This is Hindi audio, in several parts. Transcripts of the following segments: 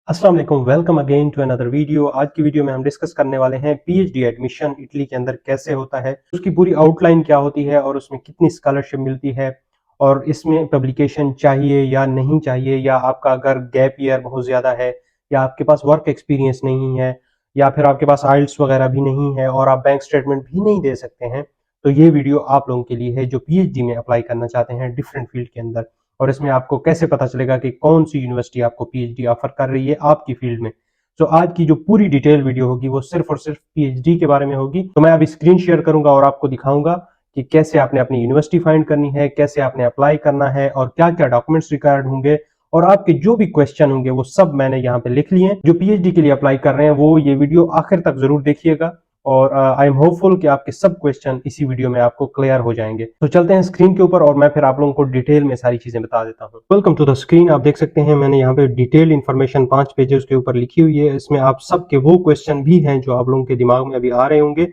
अस्सलाम वालेकुम, welcome again to another video. आज की वीडियो में हम डिस्कस करने वाले हैं पीएचडी एडमिशन इटली के अंदर कैसे होता है, उसकी पूरी आउटलाइन क्या होती है और उसमें कितनी स्कॉलरशिप मिलती है और इसमें पब्लिकेशन चाहिए या नहीं चाहिए, या आपका अगर गैप ईयर बहुत ज़्यादा है या आपके पास वर्क एक्सपीरियंस नहीं है या फिर आपके पास आइल्स वगैरह भी नहीं है और आप बैंक स्टेटमेंट भी नहीं दे सकते हैं, तो ये वीडियो आप लोगों के लिए है जो पीएचडी में अप्लाई करना चाहते हैं डिफरेंट फील्ड के अंदर। और इसमें आपको कैसे पता चलेगा कि कौन सी यूनिवर्सिटी आपको पीएचडी ऑफर कर रही है आपकी फील्ड में। तो आज की जो पूरी डिटेल वीडियो होगी वो सिर्फ और सिर्फ पीएचडी के बारे में होगी। तो मैं अभी स्क्रीन शेयर करूंगा और आपको दिखाऊंगा कि कैसे आपने अपनी यूनिवर्सिटी फाइंड करनी है, कैसे आपने अप्लाई करना है और क्या क्या डॉक्यूमेंट्स रिक्वायर्ड होंगे, और आपके जो भी क्वेश्चन होंगे वो सब मैंने यहाँ पे लिख लिए हैं। जो पीएचडी के लिए अप्लाई कर रहे हैं वो ये वीडियो आखिर तक जरूर देखिएगा और आई एम होपफुल कि आपके सब क्वेश्चन इसी वीडियो में आपको क्लियर हो जाएंगे। तो चलते हैं स्क्रीन के ऊपर और मैं फिर आप लोगों को डिटेल में सारी चीजें बता देता हूँ। Welcome to the screen. आप देख सकते हैं मैंने यहाँ पे डिटेल इन्फॉर्मेशन 5 पेजेस के ऊपर लिखी हुई है। इसमें आप सबके वो क्वेश्चन भी हैं जो आप लोगों के दिमाग में अभी आ रहे होंगे,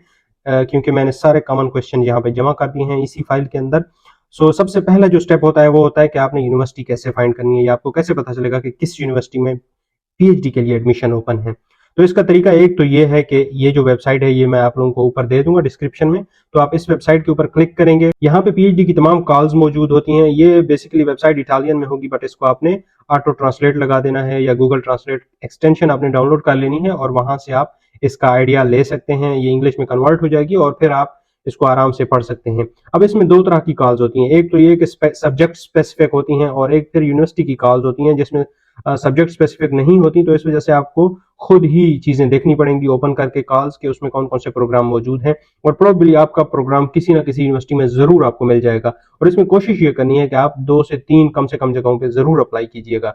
क्योंकि मैंने सारे कॉमन क्वेश्चन यहाँ पे जमा कर दिए हैं इसी फाइल के अंदर। सबसे पहला जो स्टेप होता है वो होता है कि आपने यूनिवर्सिटी कैसे फाइंड करनी है, या आपको कैसे पता चलेगा कि किस यूनिवर्सिटी में पीएचडी के लिए एडमिशन ओपन है। तो इसका तरीका एक तो ये है कि ये जो वेबसाइट है ये मैं आप लोगों को ऊपर दे दूंगा डिस्क्रिप्शन में। तो आप इस वेबसाइट के ऊपर क्लिक करेंगे, यहाँ पे पीएचडी की तमाम कॉल्स मौजूद होती हैं। ये बेसिकली वेबसाइट इटालियन में होगी, बट इसको आपने ऑटो ट्रांसलेट लगा देना है या गूगल ट्रांसलेट एक्सटेंशन आपने डाउनलोड कर लेनी है और वहां से आप इसका आइडिया ले सकते हैं। ये इंग्लिश में कन्वर्ट हो जाएगी और फिर आप इसको आराम से पढ़ सकते हैं। अब इसमें दो तरह की कॉल्स होती हैं, एक तो ये कि सब्जेक्ट स्पेसिफिक होती हैं और एक फिर यूनिवर्सिटी की कॉल्स होती हैं जिसमें सब्जेक्ट स्पेसिफिक नहीं होती। तो इस वजह से आपको खुद ही चीजें देखनी पड़ेंगी ओपन करके कॉल्स के, उसमें कौन कौन से प्रोग्राम मौजूद हैं, और प्रोबेबली आपका प्रोग्राम किसी ना किसी यूनिवर्सिटी में जरूर आपको मिल जाएगा। और इसमें कोशिश ये करनी है कि आप 2 से 3 कम से कम जगहों पे जरूर अप्लाई कीजिएगा।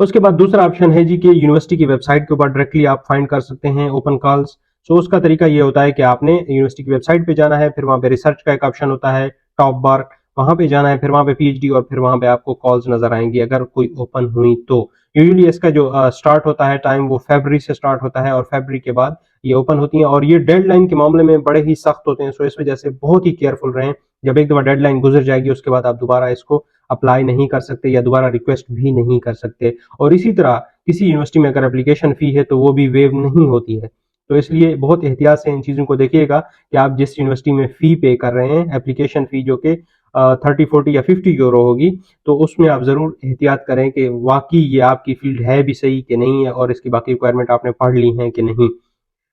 उसके बाद दूसरा ऑप्शन है जी कि यूनिवर्सिटी की वेबसाइट के ऊपर डायरेक्टली आप फाइंड कर सकते हैं ओपन कॉल्स। उसका तरीका ये होता है कि आपने यूनिवर्सिटी की वेबसाइट पे जाना है, फिर वहां पे रिसर्च का एक ऑप्शन होता है टॉप बार, वहां पे जाना है, फिर वहां पे पीएचडी, और फिर वहां पे आपको कॉल्स नजर आएंगी अगर कोई ओपन हुई तो। यूजुअली इसका जो स्टार्ट होता है टाइम वो फरवरी से स्टार्ट होता है और फरवरी के बाद ये ओपन होती हैं, और ये डेडलाइन के मामले में बड़े ही सख्त होते हैं। इस वजह से बहुत ही केयरफुल रहें। जब एक दफा डेडलाइन गुजर जाएगी उसके बाद आप दोबारा इसको अप्लाई नहीं कर सकते या दोबारा रिक्वेस्ट भी नहीं कर सकते। और इसी तरह किसी यूनिवर्सिटी में अगर एप्लीकेशन फी है तो वो भी वेव नहीं होती है। तो इसलिए बहुत एहतियात से इन चीज़ों को देखिएगा कि आप जिस यूनिवर्सिटी में फ़ी पे कर रहे हैं, एप्लीकेशन फ़ी जो कि 30, 40 या 50 यूरो होगी, तो उसमें आप ज़रूर एहतियात करें कि वाकई ये आपकी फील्ड है भी सही कि नहीं है और इसकी बाकी रिक्वायरमेंट आपने पढ़ ली हैं कि नहीं।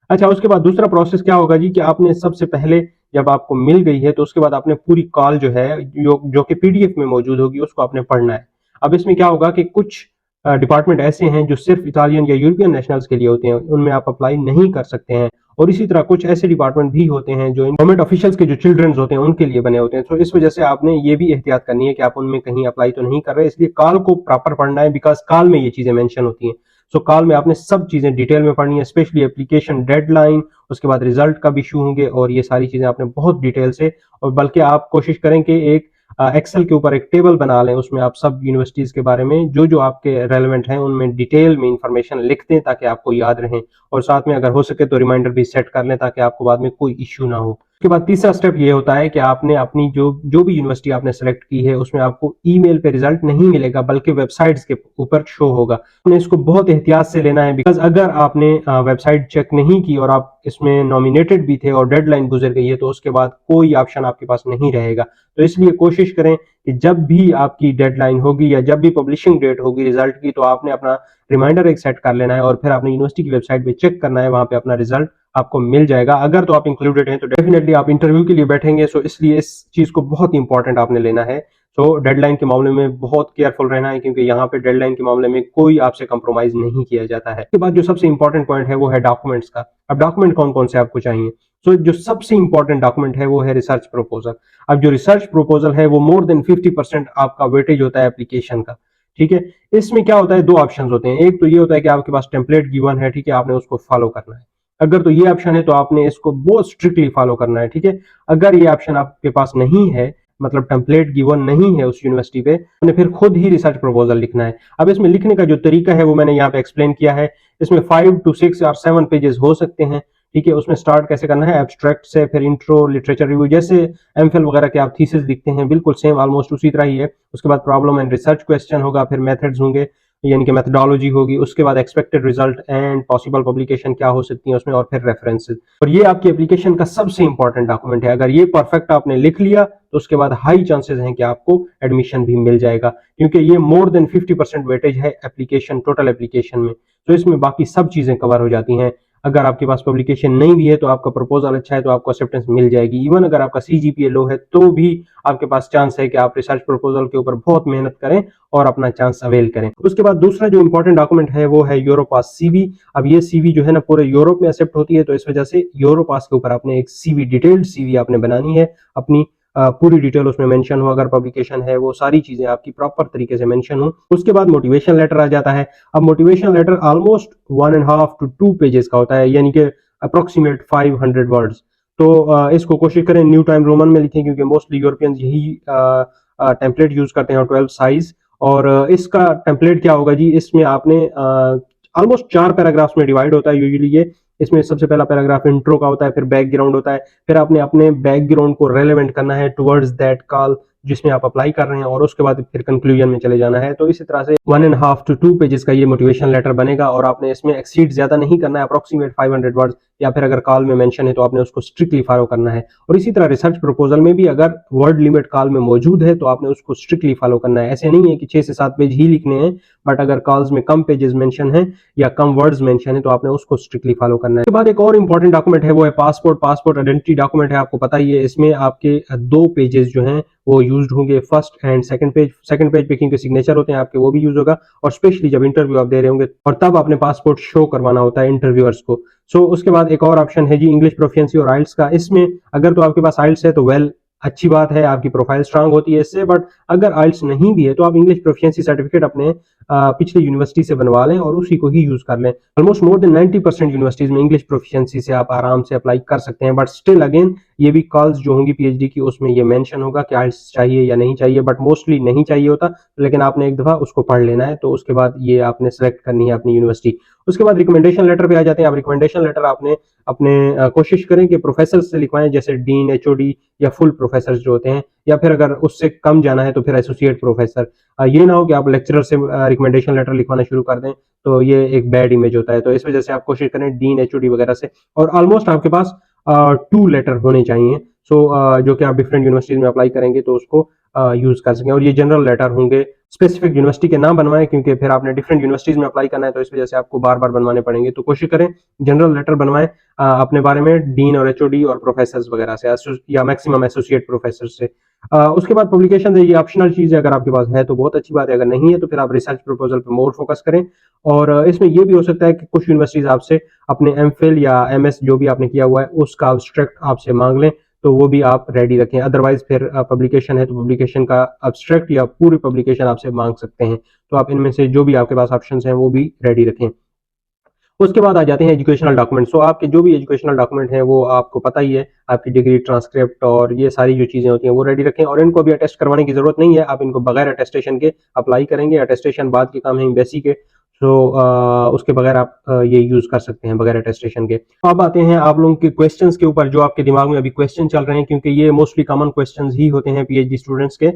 अच्छा, उसके बाद दूसरा प्रोसेस क्या होगा जी कि आपने सबसे पहले जब आपको मिल गई है तो उसके बाद आपने पूरी कॉल जो है जो कि पीडीएफ में मौजूद होगी उसको आपने पढ़ना है। अब इसमें क्या होगा कि कुछ डिपार्टमेंट ऐसे हैं जो सिर्फ इटालियन या यूरोपियन नेशनल्स के लिए होते हैं, उनमें आप अप्लाई नहीं कर सकते हैं। और इसी तरह कुछ ऐसे डिपार्टमेंट भी होते हैं जो गवर्नमेंट ऑफिशियल्स के जो चिल्ड्रंस होते हैं उनके लिए बने होते हैं। तो इस वजह से आपने ये भी एहतियात करनी है कि आप उनमें कहीं अप्लाई तो नहीं कर रहे, इसलिए कॉल को प्रॉपर पढ़ना है, बिकॉज कॉल में ये चीजें मेंशन होती हैं। कॉल में आपने सब चीजें डिटेल में पढ़नी है, स्पेशली एप्लीकेशन डेडलाइन, उसके बाद रिजल्ट कब इशू होंगे, और ये सारी चीजें आपने बहुत डिटेल से, और बल्कि आप कोशिश करें कि एक एक्सेल के ऊपर एक टेबल बना लें, उसमें आप सब यूनिवर्सिटीज के बारे में जो जो आपके रेलेवेंट हैं उनमें डिटेल में इंफॉर्मेशन लिख दें ताकि आपको याद रहें, और साथ में अगर हो सके तो रिमाइंडर भी सेट कर लें ताकि आपको बाद में कोई इश्यू ना हो। उसके बाद तीसरा स्टेप ये होता है कि आपने अपनी जो भी यूनिवर्सिटी आपने सेलेक्ट की है उसमें आपको ईमेल पे रिजल्ट नहीं मिलेगा बल्कि वेबसाइट्स के ऊपर शो होगा। आपने इसको बहुत एहतियात से लेना है, बिकॉज अगर आपने वेबसाइट चेक नहीं की और आप इसमें नॉमिनेटेड भी थे और डेडलाइन गुजर गई है तो उसके बाद कोई ऑप्शन आपके पास नहीं रहेगा। तो इसलिए कोशिश करें कि जब भी आपकी डेडलाइन होगी या जब भी पब्लिशिंग डेट होगी रिजल्ट की, तो आपने अपना रिमाइंडर एक सेट कर लेना है और फिर आपने यूनिवर्सिटी की वेबसाइट पे चेक करना है, वहां पे अपना रिजल्ट आपको मिल जाएगा। अगर तो आप इंक्लूडेड हैं तो डेफिनेटली आप इंटरव्यू के लिए बैठेंगे, सो इसलिए इस चीज को बहुत इंपॉर्टेंट आपने लेना है। डेडलाइन के मामले में बहुत केयरफुल रहना है, क्योंकि यहाँ पे डेडलाइन के मामले में कोई आपसे कंप्रोमाइज नहीं किया जाता है। इसके बाद जो सबसे इंपॉर्टेंट पॉइंट है वो है डॉक्यूमेंट्स का। अब डॉक्यूमेंट कौन कौन से आपको चाहिए? जो सबसे इंपॉर्टेंट डॉक्यूमेंट है वो है रिसर्च प्रपोजल। अब जो रिसर्च प्रपोजल है वो मोर देन 50% आपका वेटेज होता है एप्लीकेशन का। ठीक है, इसमें क्या होता है, दो ऑप्शन होते हैं। एक तो ये होता है कि आपके पास टेम्पलेट गिवन है, ठीक है, आपने उसको फॉलो करना है। अगर तो ये ऑप्शन है तो आपने इसको बहुत स्ट्रिक्टली फॉलो करना है। ठीक है, अगर ये ऑप्शन आपके पास नहीं है, मतलब टेम्पलेट गिवन नहीं है उस यूनिवर्सिटी पे, आपने फिर खुद ही रिसर्च प्रपोजल लिखना है। अब इसमें लिखने का जो तरीका है वो मैंने यहाँ पे एक्सप्लेन किया है। इसमें 5 to 6 और 7 पेजेस हो सकते हैं। ठीक है, उसमें स्टार्ट कैसे करना है, एब्स्ट्रैक्ट से, फिर इंट्रो, लिटरेचर रिव्यू, जैसे एमफिल वगैरह के आप थीसिस लिखते हैं बिल्कुल सेम ऑलमोस्ट उसी तरह ही है। उसके बाद प्रॉब्लम एंड रिसर्च क्वेश्चन होगा, फिर मेथड्स होंगे, यानी कि मेथडोलॉजी होगी, उसके बाद expected result and possible publication क्या हो सकती है उसमें, और फिर रेफरेंसेस। और ये आपकी एप्लीकेशन का सबसे इंपॉर्टेंट डॉक्यूमेंट है। अगर ये परफेक्ट आपने लिख लिया तो उसके बाद हाई चांसेस हैं कि आपको एडमिशन भी मिल जाएगा, क्योंकि ये मोर देन 50% वेटेज है एप्लीकेशन, टोटल एप्लीकेशन में। तो इसमें बाकी सब चीजें कवर हो जाती हैं। अगर आपके पास पब्लिकेशन नहीं भी है तो आपका प्रपोजल अच्छा है तो आपको एक्सेप्टेंस मिल जाएगी। इवन अगर आपका सीजीपीए लो है तो भी आपके पास चांस है कि आप रिसर्च प्रपोजल के ऊपर बहुत मेहनत करें और अपना चांस अवेल करें। उसके बाद दूसरा जो इंपॉर्टेंट डॉक्यूमेंट है वो है यूरोपास सीवी। अब ये सीवी जो है ना पूरे यूरोप में एक्सेप्ट होती है, तो इस वजह से यूरोपास के ऊपर आपने एक सीवी, डिटेल्ड सीवी आपने बनानी है, अपनी पूरी डिटेल उसमें मेंशन हो, अगर पब्लिकेशन है वो सारी चीजें आपकी प्रॉपर तरीके से मेंशन हो। उसके बाद मोटिवेशन लेटर आ जाता है। अब motivation letter almost 1.5 to 2 pages का होता है, यानी कि अप्रोक्सीमेट 500 वर्ड्स। तो इसको कोशिश करें न्यू टाइम रोमन में लिखें, क्योंकि मोस्टली यूरोपियन यही टेम्पलेट यूज करते हैं, 12 साइज। और इसका टेम्पलेट क्या होगा जी, इसमें आपने ऑलमोस्ट 4 पैराग्राफ्स में डिवाइड होता है यूजुअली ये। इसमें सबसे पहला पैराग्राफ इंट्रो का होता है, फिर बैकग्राउंड होता है, फिर आपने अपने बैकग्राउंड को रेलेवेंट करना है टुवर्ड्स दैट कॉल जिसमें आप अप्लाई कर रहे हैं, और उसके बाद फिर कंक्लूजन में चले जाना है। तो इसी तरह से 1.5 to 2 पेजेस का ये मोटिवेशन लेटर बनेगा, और आपने इसमें एक्सीड ज्यादा नहीं करना है, अप्रोक्सीमेट 500 वर्ड्स, या फिर अगर कॉल में मेंशन है तो आपने उसको स्ट्रिक्टली फॉलो करना है। और इसी तरह रिसर्च प्रपोजल में भी अगर वर्ड लिमिट कॉल में मौजूद है तो आपने उसको स्ट्रिक्टली फॉलो करना है। ऐसे नहीं है कि 6 से 7 पेज ही लिखने हैं, बट अगर कॉल्स में कम पेजेस मेंशन है या कम वर्ड्स मेंशन है तो आपने उसको स्ट्रिक्टली फॉलो करना है। उसके बाद एक और इंपॉर्टेंट डॉक्यूमेंट है वो है पासपोर्ट। पासपोर्ट आइडेंटिटी डॉक्यूमेंट है, आपको पता ही है। इसमें आपके 2 पेजेस जो हैं वो यूज्ड होंगे, first and second page. Second page पे क्योंकि सिग्नेचर होते हैं आपके, वो भी यूज होगा, और स्पेशली जब इंटरव्यू आप दे रहे होंगे और तब आपने पासपोर्ट शो करवाना होता है इंटरव्यूअर्स को। सो उसके बाद एक और ऑप्शन है जी इंग्लिश प्रोफिशिएंसी और आइल्स का। इसमें अगर तो आपके पास आइल्स है तो वेल अच्छी बात है, आपकी प्रोफाइल स्ट्रांग होती है इससे। बट अगर आइल्स नहीं भी है तो आप इंग्लिश प्रोफिशिएंसी सर्टिफिकेट अपने पिछली यूनिवर्सिटी से बनवा लें और उसी को ही यूज कर लें। ऑलमोस्ट मोर देन 90% यूनिवर्सिटीज में इंग्लिश प्रोफिशिएंसी से आप आराम से अप्लाई कर सकते हैं। बट स्टिल अगेन ये भी कॉल्स जो होंगी पीएचडी की उसमें ये मेंशन होगा कि आइल्स चाहिए या नहीं चाहिए, बट मोस्टली नहीं चाहिए होता, लेकिन आपने एक दफा उसको पढ़ लेना है, तो उसके बाद ये आपने सेलेक्ट करनी है अपनी यूनिवर्सिटी। उसके बाद रिकमेंडेशन लेटर पे आ जाते हैं। आप रिकमेंडेशन लेटर आपने अपने कोशिश करें कि प्रोफेसर से लिखवाएं, जैसे डीन, एचओडी या फुल प्रोफेसर जो होते हैं, या फिर अगर उससे कम जाना है तो फिर एसोसिएट प्रोफेसर। ये ना हो कि आप लेक्चरर से रिकमेंडेशन लेटर लिखवाना शुरू कर दें, तो ये एक बैड इमेज होता है। तो इस वजह से आप कोशिश करें डीन, एचओडी वगैरह से। और ऑलमोस्ट आपके पास 2 लेटर होने चाहिए, सो जो कि आप डिफरेंट यूनिवर्सिटीज में अप्लाई करेंगे तो उसको यूज कर सकें। और ये जनरल लेटर होंगे, स्पेसिफिक यूनिवर्सिटी के नाम बनवाएं, क्योंकि फिर आपने डिफरेंट यूनिवर्सिटीज में अप्लाई करना है, तो इस वजह से आपको बार बार बनवाने पड़ेंगे। तो कोशिश करें जनरल लेटर बनवाएं अपने बारे में डीन और एचओडी और प्रोफेसर वगैरह से, या मैक्सिमम एसोसिएट प्रोफेसर से। उसके बाद पब्लिकेशन है, ये ऑप्शनल चीज है, अगर आपके पास है तो बहुत अच्छी बात है, अगर नहीं है तो फिर आप रिसर्च प्रपोजल पे मोर फोकस करें। और इसमें ये भी हो सकता है कि कुछ यूनिवर्सिटीज आपसे अपने एमफिल या एमएस जो भी आपने किया हुआ है उसका अब्स्ट्रैक्ट आपसे मांग लें, तो वो भी आप रेडी रखें। अदरवाइज फिर पब्लिकेशन है तो पब्लिकेशन का अब्स्ट्रैक्ट या पूरी पब्लिकेशन आपसे मांग सकते हैं, तो आप इनमें से जो भी आपके पास ऑप्शंस हैं वो भी रेडी रखें। उसके बाद आ जाते हैं एजुकेशनल डॉक्यूमेंट। सो आपके जो भी एजुकेशनल डॉक्यूमेंट हैं वो आपको पता ही है, आपकी डिग्री, ट्रांसक्रिप्ट और ये सारी जो चीजें होती हैं वो रेडी रखें। और इनको भी अटेस्ट करवाने की जरूरत नहीं है, आप इनको बगैर अटेस्टेशन के अप्लाई करेंगे। अटेस्टेशन बाद के काम है एम्बेसी के, तो उसके बगैर आप ये यूज कर सकते हैं बगैर अटेस्टेशन के। अब आते हैं आप लोगों के क्वेश्चंस के ऊपर, जो आपके दिमाग में अभी क्वेश्चन चल रहे हैं, क्योंकि ये मोस्टली कॉमन क्वेश्चंस ही होते हैं पीएचडी स्टूडेंट्स के।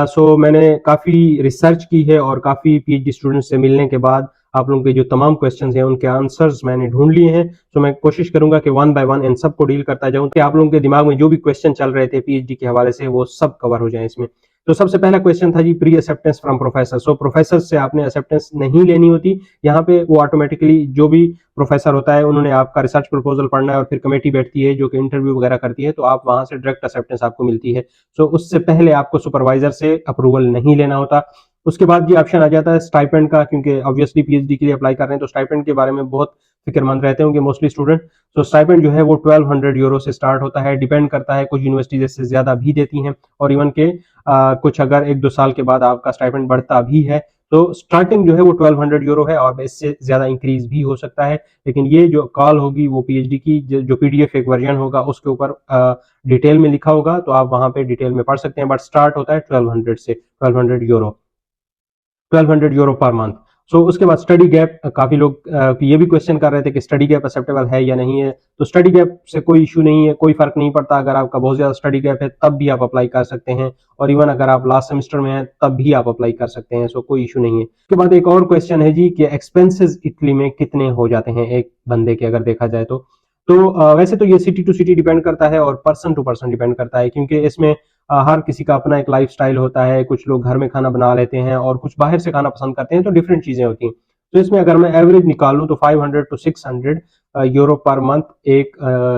सो मैंने काफी रिसर्च की है और काफी पीएचडी स्टूडेंट्स से मिलने के बाद आप लोगों के जो तमाम क्वेश्चंस हैं उनके आंसर्स मैंने ढूंढ लिए हैं। तो मैं कोशिश करूंगा कि 1 बाय 1 इन सबको डील करता जाऊं, कि आप लोगों के दिमाग में जो भी क्वेश्चन चल रहे थे पीएचडी के हवाले से वो सब कवर हो जाए इसमें। तो सबसे पहला क्वेश्चन था जी pre acceptance from professor. So professor से आपने एक्सेप्टेंस नहीं लेनी होती, यहाँ पे वो ऑटोमेटिकली जो भी प्रोफेसर होता है उन्होंने आपका रिसर्च प्रपोजल पढ़ना है और फिर कमेटी बैठती है जो कि इंटरव्यू वगैरह करती है, तो आप वहां से डायरेक्ट एक्सेप्टेंस आपको मिलती है। सो उससे पहले आपको सुपरवाइजर से अप्रूवल नहीं लेना होता। उसके बाद ये ऑप्शन आ जाता है स्टाइपेंड का, क्योंकि ऑब्वियसली पीएचडी के लिए अप्लाई कर रहे हैं तो स्टाइपेंड के बारे में बहुत फिक्रमंद रहते होंगे मोस्टली स्टूडेंट। तो स्टाइपेंड जो है वो 1200 यूरो से स्टार्ट होता है, डिपेंड करता है, कुछ यूनिवर्सिटीज इससे ज्यादा भी देती हैं, और इवन के कुछ अगर 1-2 साल के बाद आपका स्टाइपेंड बढ़ता भी है, तो स्टार्टिंग जो है वो 1200 यूरो है, और इससे ज्यादा इंक्रीज भी हो सकता है। लेकिन ये जो कॉल होगी वो पीएचडी की जो पीडीएफ एक वर्जन होगा उसके ऊपर डिटेल में लिखा होगा, तो आप वहां पे डिटेल में पढ़ सकते हैं। बट स्टार्ट होता है 1200 से, 1200 यूरो, 1200 यूरो पर मंथ। सो उसके बाद स्टडी गैप, काफी लोग ये भी क्वेश्चन कर रहे थे कि स्टडी गैप एक्सेप्टेबल है या नहीं है। तो स्टडी गैप से कोई इशू नहीं है, कोई फर्क नहीं पड़ता। अगर आपका बहुत ज्यादा स्टडी गैप है तब भी आप अप्लाई कर सकते हैं, और इवन अगर आप लास्ट सेमेस्टर में हैं तब भी आप अप्लाई कर सकते हैं। सो कोई इशू नहीं है। उसके बाद एक और क्वेश्चन है जी कि एक्सपेंसेस इटली में कितने हो जाते हैं एक बंदे के, अगर देखा जाए तो वैसे तो ये सिटी टू सिटी डिपेंड करता है और पर्सन टू पर्सन डिपेंड करता है, क्योंकि इसमें हर किसी का अपना एक लाइफस्टाइल होता है। कुछ लोग घर में खाना बना लेते हैं और कुछ बाहर से खाना पसंद करते हैं, तो डिफरेंट चीजें होती हैं। तो इसमें अगर मैं एवरेज निकालूं तो 500 टू 600 यूरो पर मंथ एक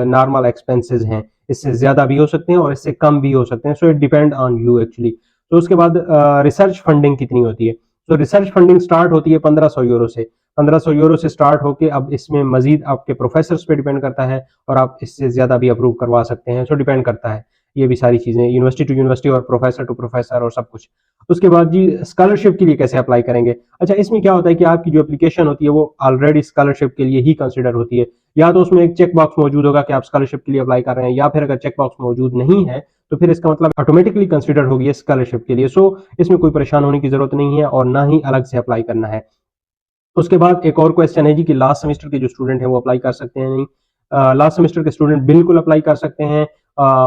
नॉर्मल एक्सपेंसेस हैं। इससे ज्यादा भी हो सकते हैं और इससे कम भी हो सकते हैं। So it depend on you actually. तो उसके बाद रिसर्च फंडिंग कितनी होती है? तो रिसर्च फंडिंग स्टार्ट होती है 1500 यूरो से। 1500 यूरो से स्टार्ट होके अब इसमें मजीद आपके प्रोफेसर्स पे डिपेंड करता है, और आप इससे ज्यादा भी अप्रूव करवा सकते हैं। सो डिपेंड करता है ये भी सारी चीजें, यूनिवर्सिटी टू यूनिवर्सिटी और प्रोफेसर टू प्रोफेसर और सब कुछ। उसके बाद जी स्कॉलरशिप के लिए कैसे अप्लाई करेंगे? अच्छा, इसमें क्या होता है कि आपकी जो एप्लीकेशन होती है वो ऑलरेडी स्कॉलरशिप के लिए ही कंसिडर होती है। या तो उसमें एक चेक बॉक्स मौजूद होगा कि आप स्कॉलरशिप के लिए अप्लाई कर रहे हैं, या फिर अगर चेक बॉक्स मौजूद नहीं है तो फिर इसका मतलब ऑटोमेटिकली कंसिडर होगी स्कॉलरशिप के लिए। सो इसमें कोई परेशान होने की जरूरत नहीं है और ना ही अलग से अप्लाई करना है। उसके बाद एक और क्वेश्चन है जी कि लास्ट सेमेस्टर के जो स्टूडेंट हैं वो अप्लाई कर सकते हैं नहीं? लास्ट सेमेस्टर के स्टूडेंट बिल्कुल अप्लाई कर सकते हैं।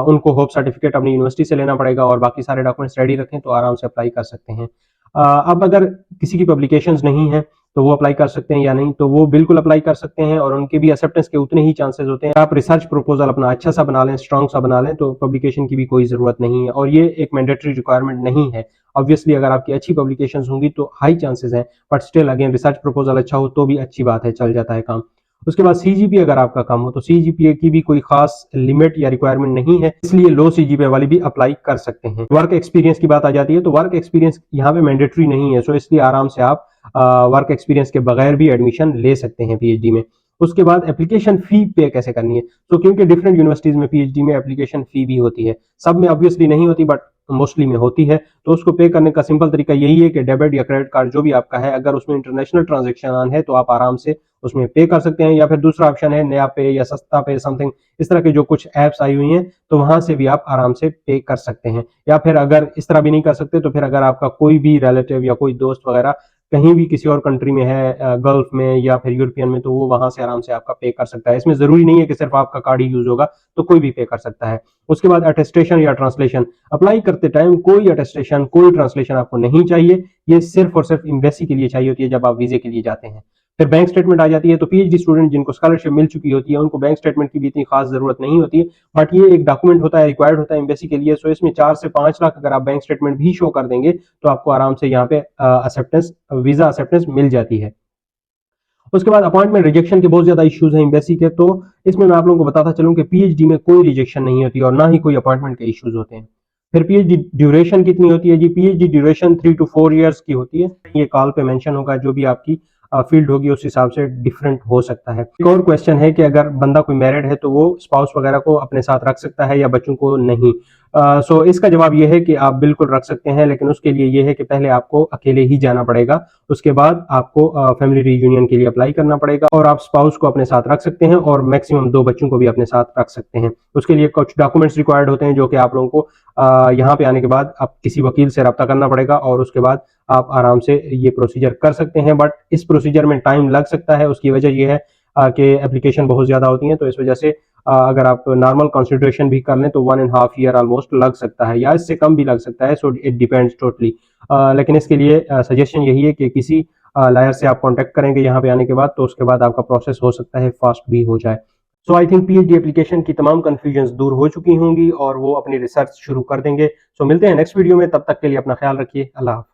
उनको होप सर्टिफिकेट अपनी यूनिवर्सिटी से लेना पड़ेगा और बाकी सारे डॉक्यूमेंट्स रेडी रखें तो आराम से अप्लाई कर सकते हैं। अब अगर किसी की पब्लिकेशंस नहीं है तो वो अप्लाई कर सकते हैं या नहीं? तो वो बिल्कुल अप्लाई कर सकते हैं और उनके भी एक्सेप्टेंस के उतने ही चांसेस होते हैं। आप रिसर्च प्रपोजल अपना अच्छा सा बना लें, स्ट्रॉन्ग सा बना लें, तो पब्लिकेशन की भी कोई जरूरत नहीं है और ये एक मैंडेटरी रिक्वायरमेंट नहीं है। ऑब्वियसली अगर आपकी अच्छी पब्लिकेशंस होंगी तो हाई चांसेस हैं, but still again research proposal अच्छा हो तो भी अच्छी बात है, चल जाता है काम। उसके बाद सीजीपीए अगर आपका कम हो तो सीजीपीए की भी कोई खास लिमिट या रिक्वायरमेंट नहीं है, इसलिए लो सीजीपीए वाली भी अप्लाई कर सकते हैं। वर्क एक्सपीरियंस की बात आ जाती है तो वर्क एक्सपीरियंस यहाँ पे मैंडेटरी नहीं है, सो इसलिए आराम से आप वर्क एक्सपीरियंस के बगैर भी एडमिशन ले सकते हैं पीएचडी में। उसके बाद एप्लीकेशन फी पे कैसे करनी है? तो क्योंकि डिफरेंट यूनिवर्सिटीज में पीएचडी में एप्लीकेशन फी भी होती है, सब में ऑब्वियसली नहीं होती बट मोस्टली में होती है। तो उसको पे करने का सिंपल तरीका यही है कि डेबिट या क्रेडिट कार्ड जो भी आपका है, अगर उसमें इंटरनेशनल ट्रांजेक्शन ऑन है तो आप आराम से उसमें पे कर सकते हैं, या फिर दूसरा ऑप्शन है नया पे या सस्ता पे समथिंग, इस तरह के जो कुछ एप्स आई हुई हैं तो वहां से भी आप आराम से पे कर सकते हैं। या फिर अगर इस तरह भी नहीं कर सकते तो फिर अगर आपका कोई भी रिलेटिव या कोई दोस्त वगैरह कहीं भी किसी और कंट्री में है, गल्फ में या फिर यूरोपियन में, तो वो वहां से आराम से आपका पे कर सकता है। इसमें जरूरी नहीं है कि सिर्फ आपका कार्ड ही यूज होगा, तो कोई भी पे कर सकता है। उसके बाद अटेस्टेशन या ट्रांसलेशन, अप्लाई करते टाइम कोई अटेस्टेशन कोई ट्रांसलेशन आपको नहीं चाहिए, ये सिर्फ और सिर्फ एम्बेसी के लिए चाहिए होती है जब आप वीजे के लिए जाते हैं। फिर बैंक स्टेटमेंट आ जाती है, तो पीएचडी स्टूडेंट जिनको स्कॉलरशिप मिल चुकी होती है उनको बैंक स्टेटमेंट की भी इतनी खास जरूरत नहीं होती है, बट ये एक डॉक्यूमेंट होता है, रिक्वायर्ड होता है एम्बेसी के लिए। सो इसमें 4 से 5 लाख अगर आप बैंक स्टेटमेंट भी शो कर देंगे तो आपको आराम से यहाँ पे एक्सेप्टेंस, वीजा एक्सेप्टेंस मिल जाती है। उसके बाद अपॉइंटमेंट रिजेक्शन के बहुत ज्यादा इश्यूज हैं एम्बेसी के, तो इसमें मैं आप लोगों को बताता चलूं कि पीएचडी में कोई रिजेक्शन नहीं होती और ना ही कोई अपॉइंटमेंट के इश्यूज होते हैं। फिर पीएचडी ड्यूरेशन कितनी होती है जी? पीएचडी ड्यूरेशन 3 to 4 इयर्स की होती है। ये कॉल पे मेंशन होगा, जो भी आपकी फील्ड होगी उस हिसाब से डिफरेंट हो सकता है। एक और क्वेश्चन है कि अगर बंदा कोई मैरिड है तो वो स्पाउस वगैरह को अपने साथ रख सकता है या बच्चों को नहीं? सो इसका जवाब ये है कि आप बिल्कुल रख सकते हैं, लेकिन उसके लिए ये है कि पहले आपको अकेले ही जाना पड़ेगा, उसके बाद आपको फैमिली रीयूनियन के लिए अप्लाई करना पड़ेगा, और आप स्पाउस को अपने साथ रख सकते हैं और मैक्सिमम 2 बच्चों को भी अपने साथ रख सकते हैं। उसके लिए कुछ डॉक्यूमेंट्स रिक्वायर्ड होते हैं जो कि आप लोगों को यहाँ पे आने के बाद आप किसी वकील से रब्ता करना पड़ेगा और उसके बाद आप आराम से ये प्रोसीजर कर सकते हैं। बट इस प्रोसीजर में टाइम लग सकता है, उसकी वजह यह है कि एप्लीकेशन बहुत ज्यादा होती है, तो इस वजह से अगर आप नॉर्मल कंसिडरेशन भी कर लें तो 1.5 ईयर ऑलमोस्ट लग सकता है, या इससे कम भी लग सकता है। So it depends totally. लेकिन इसके लिए सजेशन यही है कि किसी लायर से आप कांटेक्ट करेंगे यहाँ पे आने के बाद, तो उसके बाद आपका प्रोसेस हो सकता है फास्ट भी हो जाए। सो आई थिंक पीएचडी एप्लीकेशन की तमाम कंफ्यूजन दूर हो चुकी होंगी और वो अपनी रिसर्च शुरू कर देंगे। सो मिलते हैं नेक्स्ट वीडियो में, तब तक के लिए अपना ख्याल रखिए। अल्लाह हाफ़िज़।